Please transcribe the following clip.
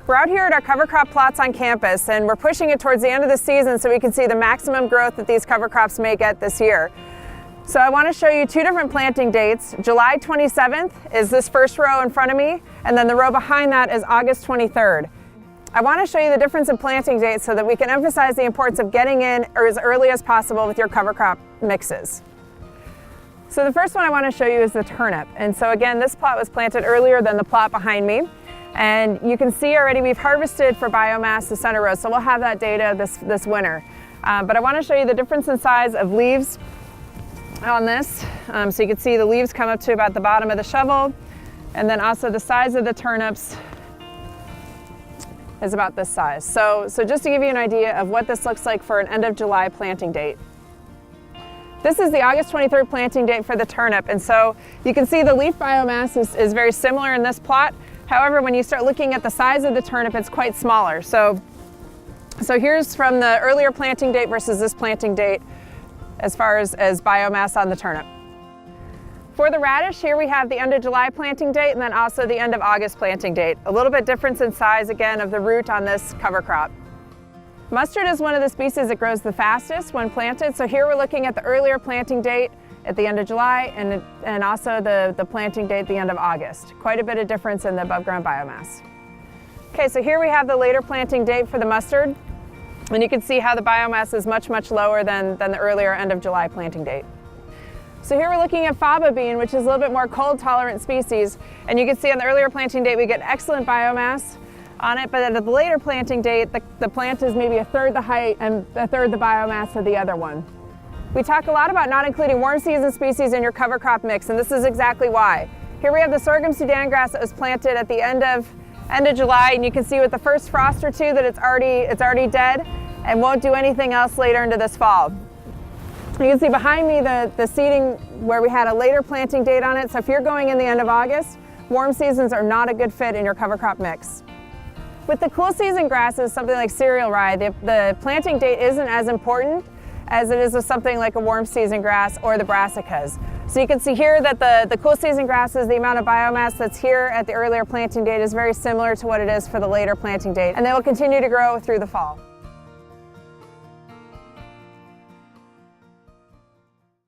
We're out here at our cover crop plots on campus, and we're pushing it towards the end of the season so we can see the maximum growth that these cover crops may get this year. So I want to show you two different planting dates. July 27th is this first row in front of me, and then the row behind that is August 23rd. I want to show you the difference in planting dates so that we can emphasize the importance of getting in as early as possible with your cover crop mixes. So the first one I want to show you is the turnip. And so again, this plot was planted earlier than the plot behind me. And you can see already we've harvested for biomass the center row, so we'll have that data this winter. But I want to show you the difference in size of leaves on this. So you can see the leaves come up to about the bottom of the shovel, and then also the size of the turnips is about this size. So just to give you an idea of what this looks like for an end of July planting date. This is the August 23rd planting date for the turnip, and so you can see the leaf biomass is very similar in this plot. However, when you start looking at the size of the turnip, it's quite smaller. So here's from the earlier planting date versus this planting date as far as biomass on the turnip. For the radish, here we have the end of July planting date and then also the end of August planting date. A little bit difference in size, again, of the root on this cover crop. Mustard is one of the species that grows the fastest when planted. So here we're looking at the earlier planting date at the end of July and also the planting date at the end of August. Quite a bit of difference in the above ground biomass. Okay, so here we have the later planting date for the mustard. And you can see how the biomass is much, much lower than the earlier end of July planting date. So here we're looking at faba bean, which is a little bit more cold tolerant species. And you can see on the earlier planting date we get excellent biomass on it, but at the later planting date, the plant is maybe a third the height and a third the biomass of the other one. We talk a lot about not including warm season species in your cover crop mix, and this is exactly why. Here we have the sorghum Sudan grass that was planted at the end of July, and you can see with the first frost or two that it's already dead and won't do anything else later into this fall. You can see behind me the seeding where we had a later planting date on it. So if you're going in the end of August, warm seasons are not a good fit in your cover crop mix. With the cool season grasses, something like cereal rye, the planting date isn't as important as it is with something like a warm season grass or the brassicas. So you can see here that the cool season grasses, the amount of biomass that's here at the earlier planting date is very similar to what it is for the later planting date, and they will continue to grow through the fall.